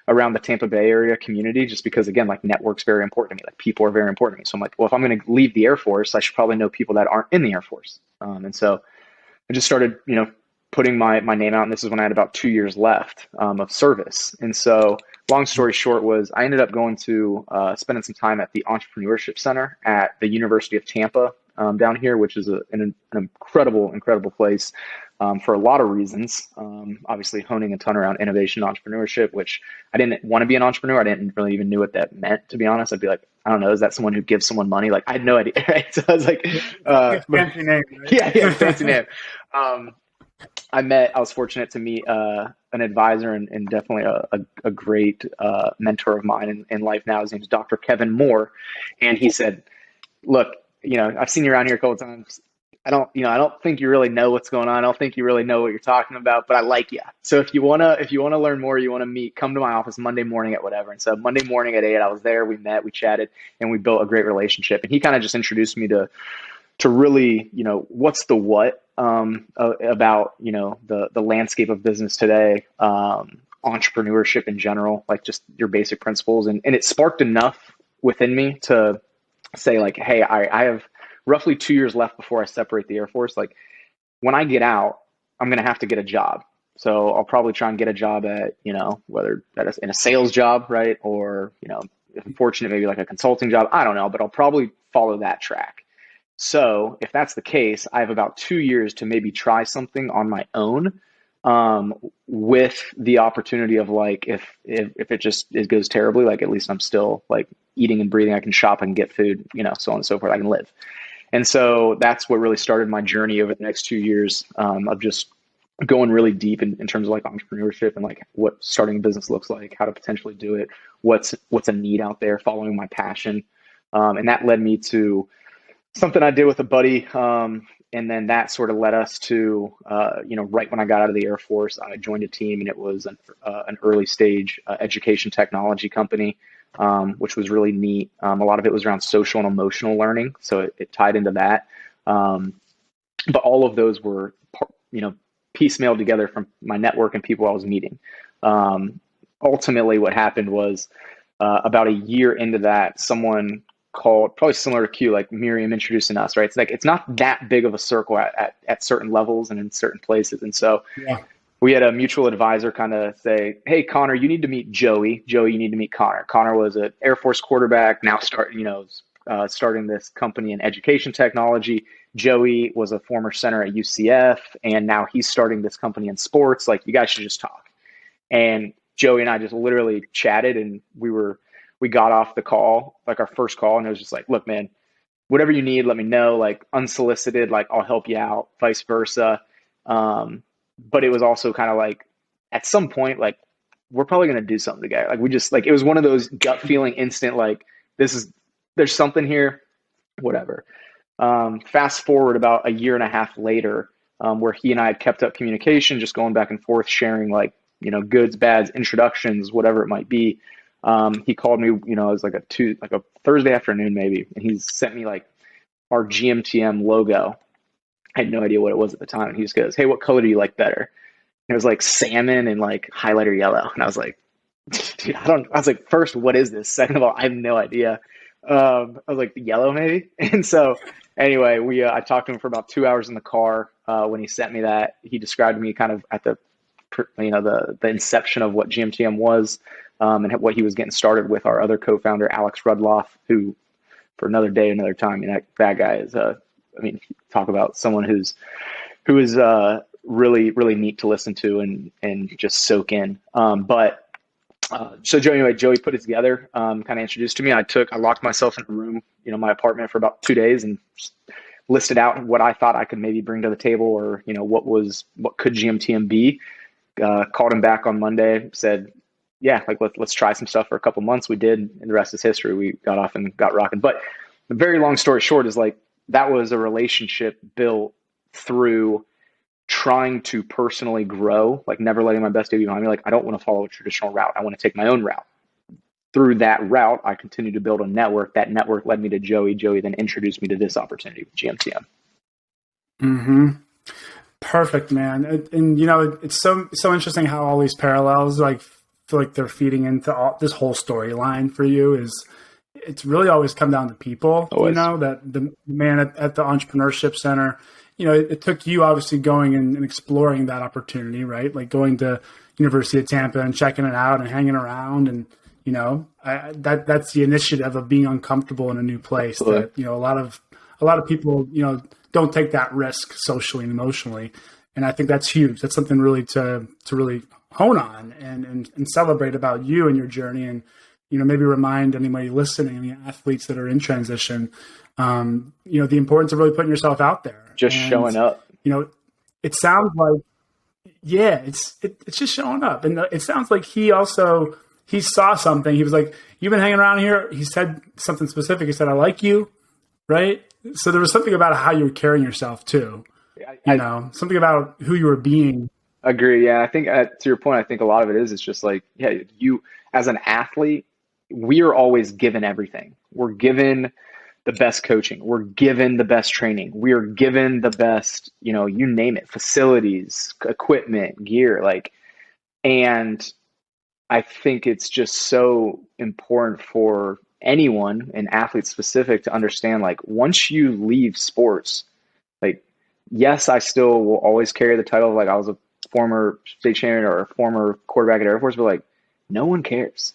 around the Tampa Bay area community, just because, again, like network's very important to me. Like people are very important to me. So I'm like, well, if I'm going to leave the Air Force, I should probably know people that aren't in the Air Force. And so I just started, putting my name out. And this is when I had about 2 years left of service. And so long story short was I ended up going to spending some time at the Entrepreneurship Center at the University of Tampa down here, which is an incredible, incredible place for a lot of reasons. Obviously honing a ton around innovation, entrepreneurship, which I didn't want to be an entrepreneur. I didn't really even know what that meant, to be honest. I'd be like, I don't know, is that someone who gives someone money? Like I had no idea. Right? So I was like, fancy name, right? yeah, fancy name. I was fortunate to meet an advisor and definitely a great mentor of mine in life now. His name's Dr. Kevin Moore. And he said, look, I've seen you around here a couple of times. I don't think you really know what's going on. I don't think you really know what you're talking about, but I like you. So if you wanna learn more, you wanna meet, come to my office Monday morning at whatever. And so Monday morning at 8, I was there. We met, we chatted, and we built a great relationship. And he kind of just introduced me to really, what's the what about the landscape of business today, entrepreneurship in general, like just your basic principles, and it sparked enough within me to say like, hey, I have roughly 2 years left before I separate the Air Force. Like when I get out, I'm going to have to get a job. So I'll probably try and get a job at, whether that is in a sales job, right? Or, if I'm fortunate, maybe like a consulting job. I don't know, but I'll probably follow that track. So if that's the case, I have about 2 years to maybe try something on my own, with the opportunity of like, if it goes terribly, like at least I'm still like eating and breathing. I can shop and get food, so on and so forth. I can live. And so that's what really started my journey over the next 2 years, of just going really deep in terms of like entrepreneurship and like what starting a business looks like, how to potentially do it, what's a need out there, following my passion. And that led me to something I did with a buddy. And then that sort of led us to, right when I got out of the Air Force, I joined a team, and it was an early stage education technology company, which was really neat. A lot of it was around social and emotional learning. So it tied into that. But all of those were, piecemealed together from my network and people I was meeting. Ultimately, what happened was about a year into that, someone called, probably similar to Q, like Miriam introducing us, right? It's like, it's not that big of a circle at certain levels and in certain places. And so we had a mutual advisor kind of say, hey, Connor, you need to meet Joey. Joey, you need to meet Connor. Connor was an Air Force quarterback, now starting this company in education technology. Joey was a former center at UCF, and now he's starting this company in sports. Like, you guys should just talk. And Joey and I just literally chatted, and we got off the call, like our first call, and it was just like, look, man, whatever you need, let me know, like unsolicited, like I'll help you out, vice versa. But it was also kind of like, at some point, like, we're probably going to do something together. Like, we just, like, it was one of those gut feeling instant, like, there's something here, whatever. Fast forward about a year and a half later, where he and I had kept up communication, just going back and forth, sharing like, goods, bads, introductions, whatever it might be. He called me, it was like a Thursday afternoon maybe, and he sent me like our GMTM logo. I had no idea what it was at the time. And he just goes, hey, what color do you like better? And it was like salmon and like highlighter yellow. And I was like, dude, I was like, first, what is this? Second of all, I have no idea. I was like, the yellow maybe. And so anyway, I talked to him for about 2 hours in the car. When he sent me that, he described me kind of at the inception of what GMTM was, and what he was getting started with our other co-founder, Alex Rudloff, who, for another day, another time, that guy is, talk about someone who is really, really neat to listen to and just soak in. So Joey put it together, kind of introduced to me. I locked myself in a room, my apartment for about 2 days, and just listed out what I thought I could maybe bring to the table, or, what could GMTM be. Called him back on Monday, said, yeah, like let's try some stuff for a couple months. We did, and the rest is history. We got off and got rocking. But the very long story short is like, that was a relationship built through trying to personally grow, like never letting my bestie be behind me. Like, I don't want to follow a traditional route. I want to take my own route. Through that route, I continued to build a network. That network led me to Joey. Joey then introduced me to this opportunity with GMTM. Mm-hmm. Perfect, man. And it's so interesting how all these parallels like feel like they're feeding into this whole storyline for you is it's really always come down to people. Always. That the man at the Entrepreneurship Center, it took you obviously going and exploring that opportunity, right? Like going to University of Tampa and checking it out and hanging around. And, that's the initiative of being uncomfortable in a new place. Absolutely. That, a lot of people, don't take that risk socially and emotionally. And I think that's huge. That's something really to really hone on and celebrate about you and your journey. And, maybe remind anybody listening, any athletes that are in transition, the importance of really putting yourself out there. Just showing up. It sounds like, it's just showing up. And it sounds like he saw something. He was like, you've been hanging around here. He said something specific. He said, I like you. Right. So there was something about how you were carrying yourself too. Something about who you were being. Agree. Yeah. I think to your point, I think a lot of it is, it's just like, you as an athlete, we are always given everything. We're given the best coaching. We're given the best training. We are given the best, you name it, facilities, equipment, gear, and I think it's just so important for anyone, an athlete specific, to understand, once you leave sports, yes, I still will always carry the title of I was a former state champion or a former quarterback at Air Force, but no one cares,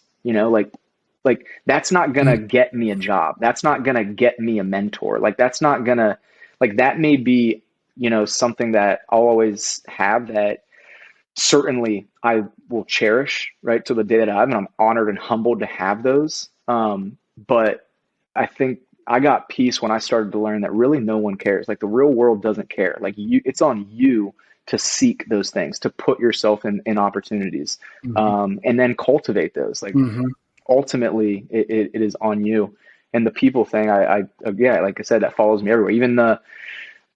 that's not going to get me a job. That's not going to get me a mentor. That's not going to, that may be, something that I'll always have, that certainly I will cherish, right, till the day that I have, and I'm honored and humbled to have those. But I think I got peace when I started to learn that really no one cares. The real world doesn't care. It's on you to seek those things, to put yourself in opportunities, and then cultivate those. Ultimately it is on you. And the people thing, like I said, that follows me everywhere. Even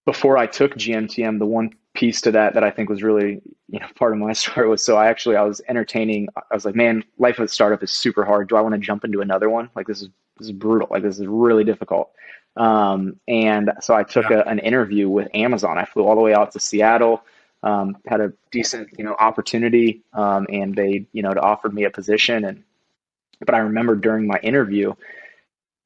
before I took GMTM, the one piece to that I think was really, part of my story was, so I was entertaining. I was like, man, life of a startup is super hard. Do I want to jump into another one? This is brutal. This is really difficult. And so I took an interview with Amazon. I flew all the way out to Seattle, had a decent, opportunity. And they, offered me a position. But I remember during my interview,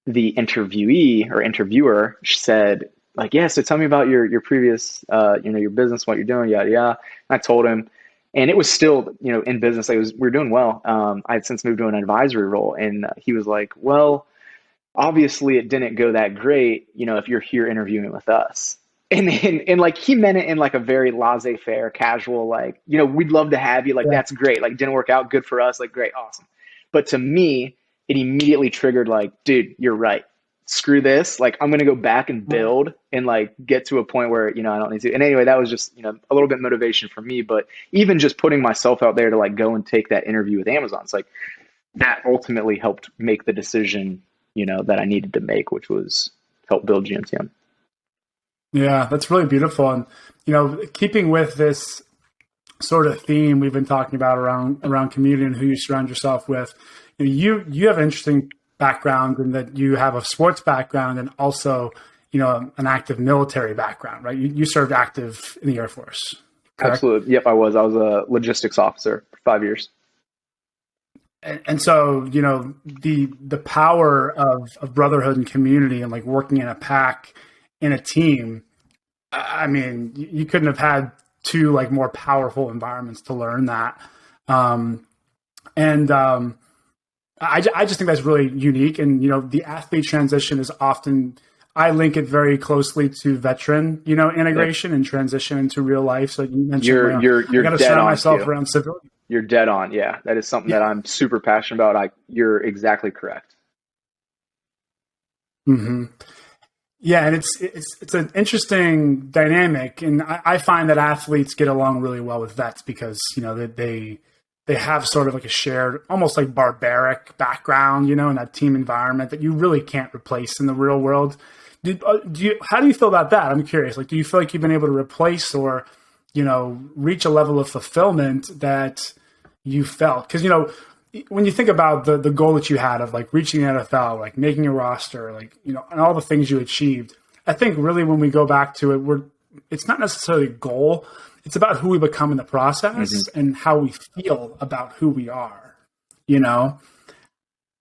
the interviewee or interviewer said, so tell me about your previous, your business, what you're doing, yada, yada. And I told him, and it was still, in business, we were doing well. I had since moved to an advisory role, and he was like, well, obviously it didn't go that great, if you're here interviewing with us. And he meant it in a very laissez-faire, casual, we'd love to have you. That's great. Didn't work out. Good for us. Great. Awesome. But to me, it immediately triggered dude, you're right. Screw this. I'm going to go back and build and get to a point where, I don't need to. And anyway, that was just, a little bit motivation for me, but even just putting myself out there to go and take that interview with Amazon, it's that ultimately helped make the decision, that I needed to make, which was help build GMTM. Yeah, that's really beautiful. And, keeping with this sort of theme we've been talking about around community and who you surround yourself with, you have an interesting background in that you have a sports background and also, an active military background, right? You served active in the Air Force. Correct? Absolutely. Yep, I was a logistics officer for 5 years. And so, the power of brotherhood and community and working in a pack, in a team, I mean, you couldn't have had two more powerful environments to learn that. I just think that's really unique. And, the athlete transition is often, I link it very closely to veteran, integration and transition into real life. So you mentioned, you're I got to surround myself around civilians. You're dead on. Yeah. That is something that I'm super passionate about. You're exactly correct. Mm-hmm. Yeah. And it's an interesting dynamic. And I find that athletes get along really well with vets because, they have sort of a shared, almost barbaric background, in that team environment that you really can't replace in the real world. How do you feel about that? I'm curious. Do you feel like you've been able to replace or, reach a level of fulfillment that you felt? Because, when you think about the goal that you had of reaching the NFL, making a roster, and all the things you achieved, I think really when we go back to it, it's not necessarily a goal. It's about who we become in the process and how we feel about who we are. you know,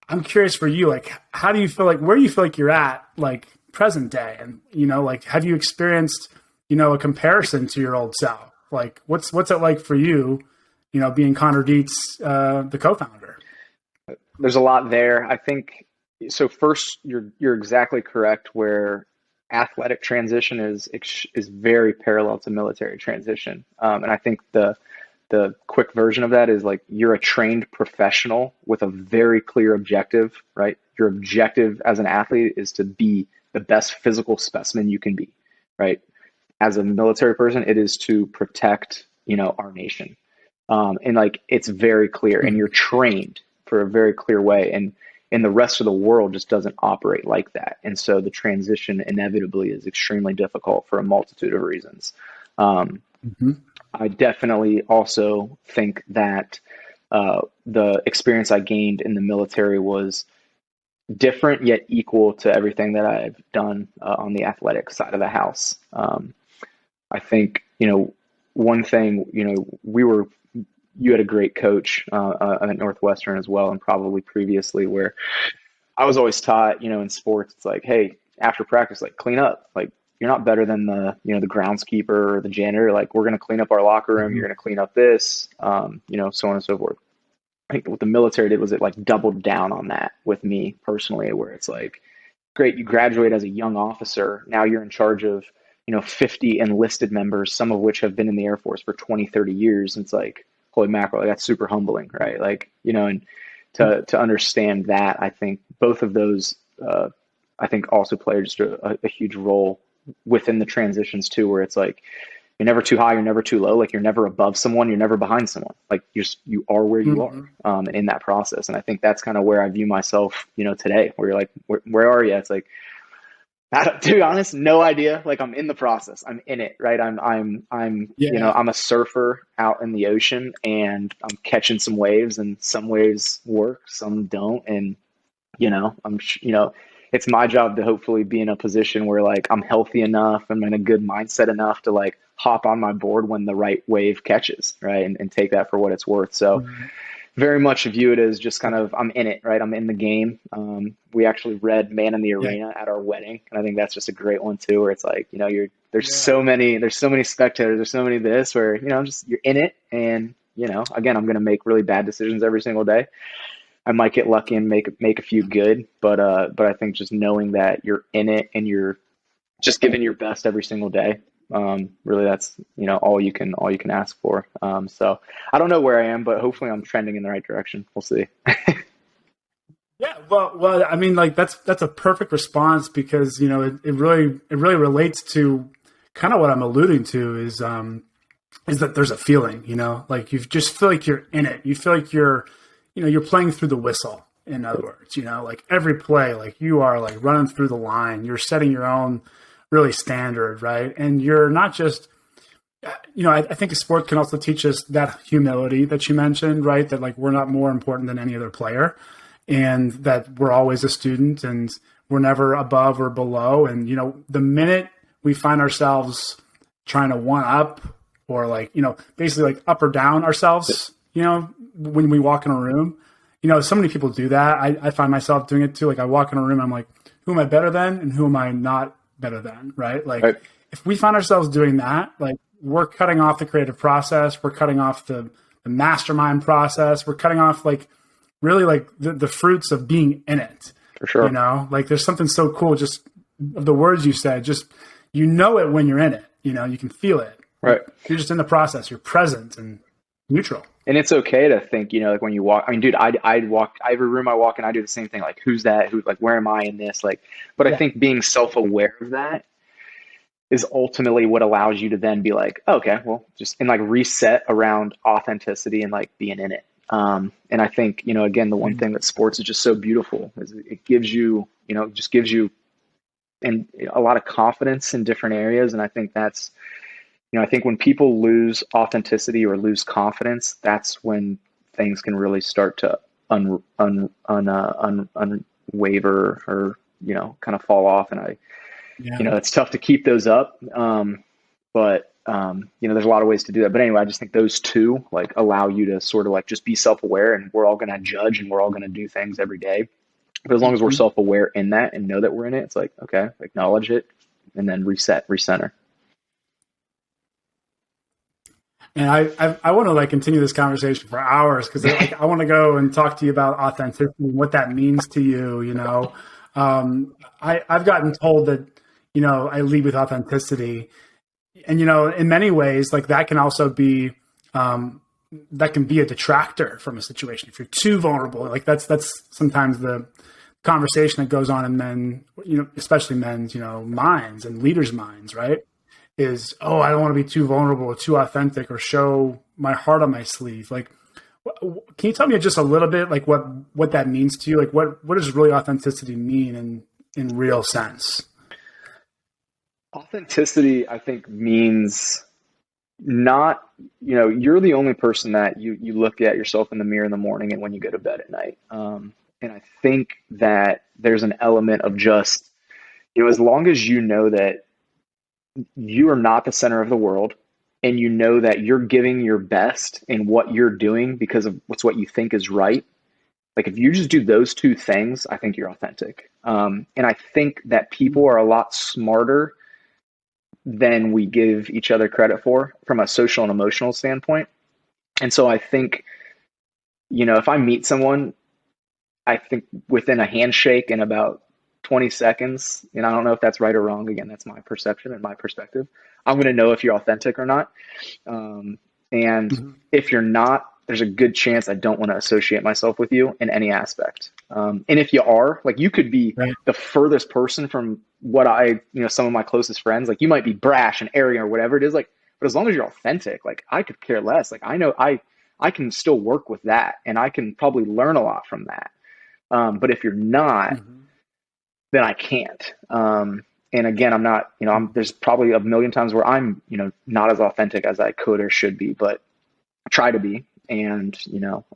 I'm curious for you, like, how do you feel like, where do you feel like you're at, like, present day? And, you know, like, have you experienced, you know, a comparison to your old self? Like, what's it like for you, you know, being Connor Dietz, the co-founder? There's a lot there. I think so. First, you're exactly correct. Where athletic transition is very parallel to military transition, and I think the quick version of that is like you're a trained professional with a very clear objective, right? Your objective as an athlete is to be the best physical specimen you can be, right? As a military person, it is to protect, you know, our nation. And like it's very clear, and you're trained for a very clear way. And the rest of the world just doesn't operate like that. And so the transition inevitably is extremely difficult for a multitude of reasons. Mm-hmm. I definitely also think that the experience I gained in the military was different yet equal to everything that I've done on the athletic side of the house. I think, you know, one thing, you know, you had a great coach at Northwestern as well, and probably previously, where I was always taught, you know, in sports, it's like, hey, after practice, like clean up. Like you're not better than the, you know, the groundskeeper or the janitor. Like we're going to clean up our locker room. You're going to clean up this, you know, so on and so forth. I think what the military did was it like doubled down on that with me personally, where it's like, great, you graduate as a young officer. Now you're in charge of, you know, 50 enlisted members, some of which have been in the Air Force for 20, 30 years. And it's like, holy mackerel, like, that's super humbling, right? Like, you know, and to understand that, I think both of those, I think also play just a huge role within the transitions too, where it's like, you're never too high, you're never too low. Like you're never above someone, you're never behind someone. Like you are where you are in that process. And I think that's kind of where I view myself, you know, today, where you're like, where are you? It's like, to be honest, no idea. Like I'm in the process. I'm in it, right? I'm Yeah. you know, I'm a surfer out in the ocean, and I'm catching some waves, and some waves work, some don't. And, you know, you know, it's my job to hopefully be in a position where like I'm healthy enough, I'm in a good mindset enough to like hop on my board when the right wave catches, right? And take that for what it's worth. So very much view it as just kind of, I'm in it, right? I'm in the game. We actually read Man in the Arena at our wedding. And I think that's just a great one too, where it's like, you know, there's so many spectators, there's so many this where, you know, just you're in it. And, you know, again, I'm going to make really bad decisions every single day. I might get lucky and make a few good, but I think just knowing that you're in it and you're just giving your best every single day, really that's, you know, all you can ask for. So I don't know where I am, but hopefully I'm trending in the right direction. We'll see. Yeah, well, I mean, like that's a perfect response, because, you know, it really relates to kind of what I'm alluding to is that there's a feeling, you know, like you just feel like you're in it. You feel like you're playing through the whistle. In other words, you know, like every play, like you are like running through the line. You're setting your own really standard, right? And you're not just, you know, I think a sport can also teach us that humility that you mentioned, right? That like we're not more important than any other player, and that we're always a student, and we're never above or below. And, you know, the minute we find ourselves trying to one up, or like, you know, basically like up or down ourselves, you know, when we walk in a room, you know, so many people do that. I find myself doing it too. Like I walk in a room, I'm like, who am I better than, and who am I not better than, right? Like if we find ourselves doing that, like we're cutting off the creative process, we're cutting off the mastermind process, we're cutting off like really like the fruits of being in it. For sure. You know, like there's something so cool just of the words you said, just, you know it when you're in it, you know, you can feel it. Right. You're just in the process, you're present and neutral. And it's okay to think, you know, like when you walk, I mean, dude, every room I walk in, I do the same thing. Like, who's that? Like, where am I in this? Like, but I think being self-aware of that is ultimately what allows you to then be like, oh, okay, well, just, and like reset around authenticity and like being in it. And I think, you know, again, the one thing that sports is just so beautiful is it gives you, you know, just gives you and a lot of confidence in different areas. And I think that's, you know, I think when people lose authenticity or lose confidence, that's when things can really start to unwaver or, you know, kind of fall off. And you know, it's tough to keep those up. But there's a lot of ways to do that. But anyway, I just think those two like allow you to sort of like just be self-aware, and we're all going to judge and we're all going to do things every day. But as long as we're self-aware in that and know that we're in it, it's like, okay, acknowledge it and then reset, recenter. And I want to like continue this conversation for hours because like, I want to go and talk to you about authenticity and what that means to you. I've gotten told that, I lead with authenticity, and, in many ways, like that can also be, that can be a detractor from a situation. If you're too vulnerable, like that's sometimes the conversation that goes on in men, especially men's, minds and leaders' minds, right? Is, I don't want to be too vulnerable or too authentic or show my heart on my sleeve. Like, can you tell me just a little bit, like what that means to you? Like what does really authenticity mean in real sense? Authenticity, I think, means not, you're the only person that you look at yourself in the mirror in the morning and when you go to bed at night. And I think that there's an element of just, as long as you know that you are not the center of the world, and you know that you're giving your best in what you're doing because of what you think is right. Like if you just do those two things, I think you're authentic. And I think that people are a lot smarter than we give each other credit for from a social and emotional standpoint. And so I think, if I meet someone, I think within a handshake in about 20 seconds, and I don't know if that's right or wrong. Again, that's my perception and my perspective. I'm going to know if you're authentic or not. And if you're not, there's a good chance I don't want to associate myself with you in any aspect. And if you are, like you could be the furthest person from what some of my closest friends, like you might be brash and arrogant or whatever it is, like, but as long as you're authentic, like I could care less. Like I know I can still work with that, and I can probably learn a lot from that. But if you're not, then I can't. And again, I'm not, there's probably a million times where I'm, not as authentic as I could or should be, but I try to be. And,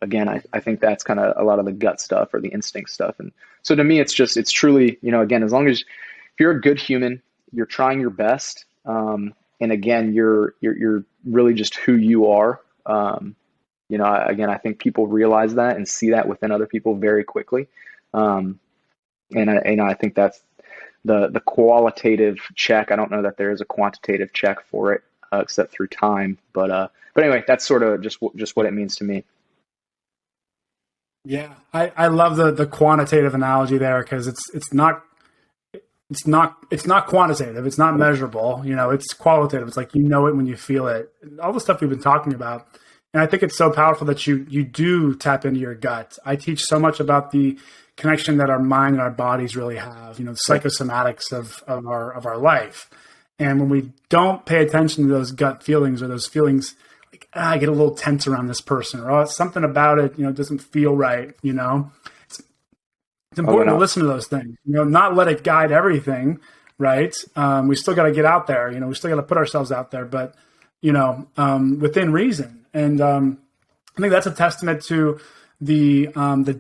again, I think that's kind of a lot of the gut stuff or the instinct stuff. And so to me, it's truly, again, as long as if you're a good human, you're trying your best. And again, you're really just who you are. Again, I think people realize that and see that within other people very quickly. And I think that's the qualitative check. I don't know that there is a quantitative check for it, except through time. But anyway, that's sort of just what it means to me. Yeah, I love the quantitative analogy there because it's not quantitative. It's not measurable. It's qualitative. It's like it when you feel it. All the stuff we've been talking about. And I think it's so powerful that you do tap into your gut. I teach so much about the connection that our mind and our bodies really have, the psychosomatics of our life. And when we don't pay attention to those gut feelings or those feelings, like, I get a little tense around this person, or something about it, doesn't feel right, It's important to listen to those things, not let it guide everything, right? We still got to get out there, we still got to put ourselves out there, but, within reason. And I think that's a testament to the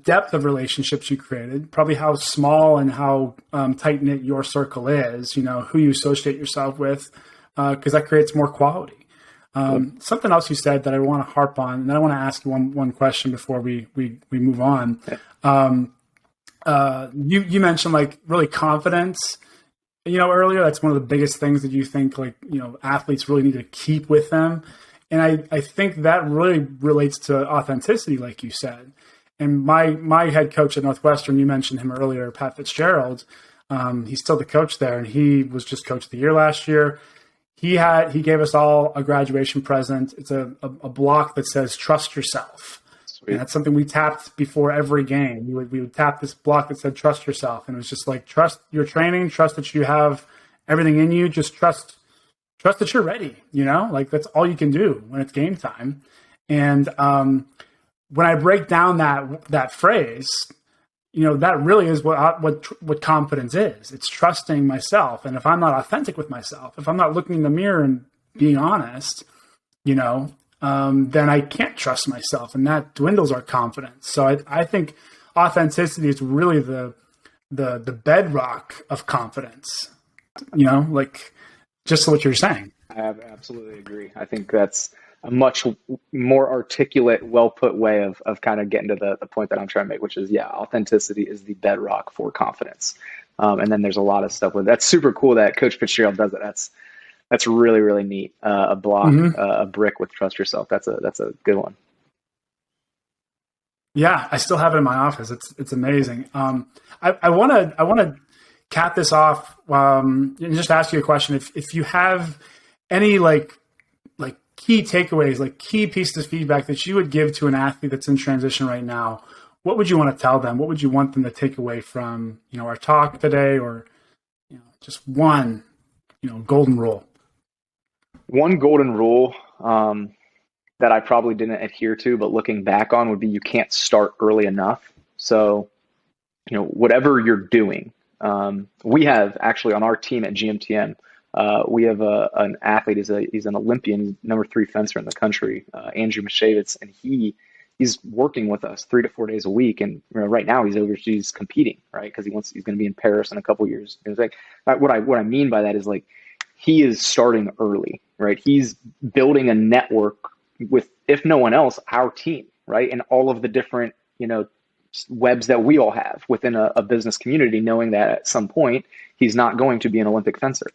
depth of relationships you created, probably how small and how tight knit your circle is, who you associate yourself with, because that creates more quality. Something else you said that I want to harp on, and then I want to ask you one question before we move on. You mentioned like really confidence, earlier. That's one of the biggest things that you think like, athletes really need to keep with them. And I think that really relates to authenticity, like you said. And my head coach at Northwestern, you mentioned him earlier, Pat Fitzgerald. He's still the coach there, and he was just coach of the year last year. He gave us all a graduation present. It's a block that says "Trust Yourself." Sweet. And that's something we tapped before every game. We would tap this block that said "Trust Yourself," and it was just like, trust your training, trust that you have everything in you, just trust that you're ready, like that's all you can do when it's game time. And when I break down that phrase, that really is what confidence is. It's trusting myself. And if I'm not authentic with myself, if I'm not looking in the mirror and being honest, then I can't trust myself, and that dwindles our confidence. So I think authenticity is really the bedrock of confidence, like just what you're saying. I absolutely agree. I think that's a much more articulate, well put way of kind of getting to the point that I'm trying to make, which is, yeah, authenticity is the bedrock for confidence. And then there's a lot of stuff with that's super cool that Coach Fitzgerald does it. That's really, really neat. A block, a brick with trust yourself. That's a good one. Yeah, I still have it in my office. It's amazing. I want to cap this off and just ask you a question. If you have any like key takeaways, like key pieces of feedback that you would give to an athlete that's in transition right now, what would you want to tell them? What would you want them to take away from our talk today, or just one golden rule? One golden rule that I probably didn't adhere to, but looking back on, would be you can't start early enough. So, whatever you're doing, we have actually on our team at GMTM, we have an athlete. He's an Olympian, number 3 fencer in the country, Andrew Mashevitz, and he's working with us 3 to 4 days a week. And right now he's overseas competing, right? Because he's going to be in Paris in a couple of years. It's like what I mean by that is like he is starting early, right? He's building a network with, if no one else, our team, right? And all of the different, webs that we all have within a business community, knowing that at some point he's not going to be an Olympic fencer.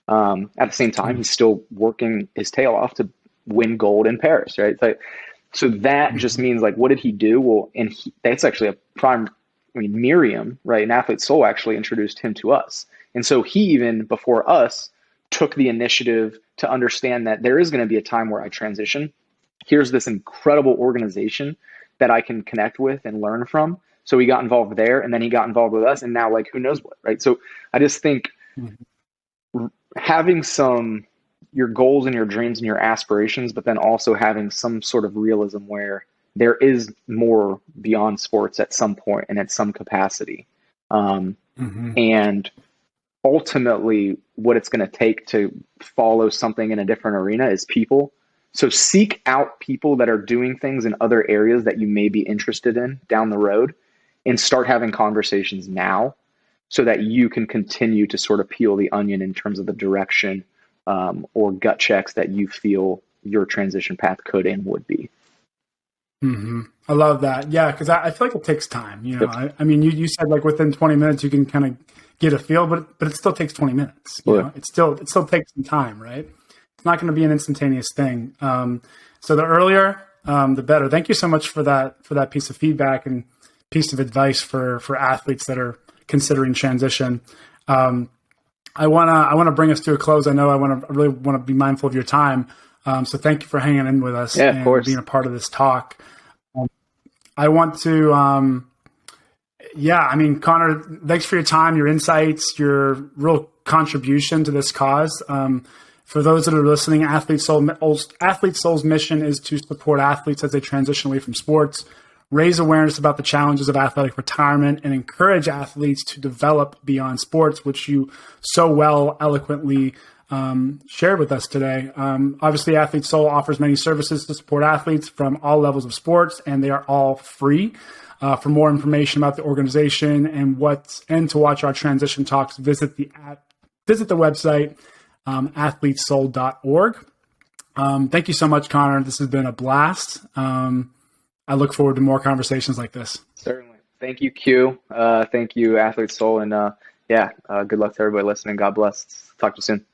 At the same time, he's still working his tail off to win gold in Paris, right? So that just means like, what did he do? Well, that's actually a prime, Miriam, right? An Athlete Soul actually introduced him to us. And so he, even before us, took the initiative to understand that there is going to be a time where I transition. Here's this incredible organization that I can connect with and learn from. So he got involved there, and then he got involved with us, and now like who knows what, right? So I just think having your goals and your dreams and your aspirations, but then also having some sort of realism where there is more beyond sports at some point and at some capacity. And ultimately what it's going to take to follow something in a different arena is people. So seek out people that are doing things in other areas that you may be interested in down the road, and start having conversations now so that you can continue to sort of peel the onion in terms of the direction or gut checks that you feel your transition path could and would be. I love that. Yeah, because I feel like it takes time. Yep. I mean, you said like within 20 minutes you can kind of get a feel, but it still takes 20 minutes. It still takes some time, right? It's not going to be an instantaneous thing. So the earlier, the better. Thank you so much for that piece of feedback and piece of advice for athletes that are considering transition. I want to bring us to a close. I know I really want to be mindful of your time. So thank you for hanging in with us and being a part of this talk. I want to, Connor, thanks for your time, your insights, your real contribution to this cause. For those that are listening, Athlete Soul's mission is to support athletes as they transition away from sports, raise awareness about the challenges of athletic retirement, and encourage athletes to develop beyond sports, which you so well eloquently shared with us today. Obviously, Athlete Soul offers many services to support athletes from all levels of sports, and they are all free. For more information about the organization and to watch our transition talks, visit the website, athletesoul.org. Thank you so much, Connor. This has been a blast. I look forward to more conversations like this. Certainly. Thank you, Q. Thank you, Athlete Soul. And good luck to everybody listening. God bless. Talk to you soon.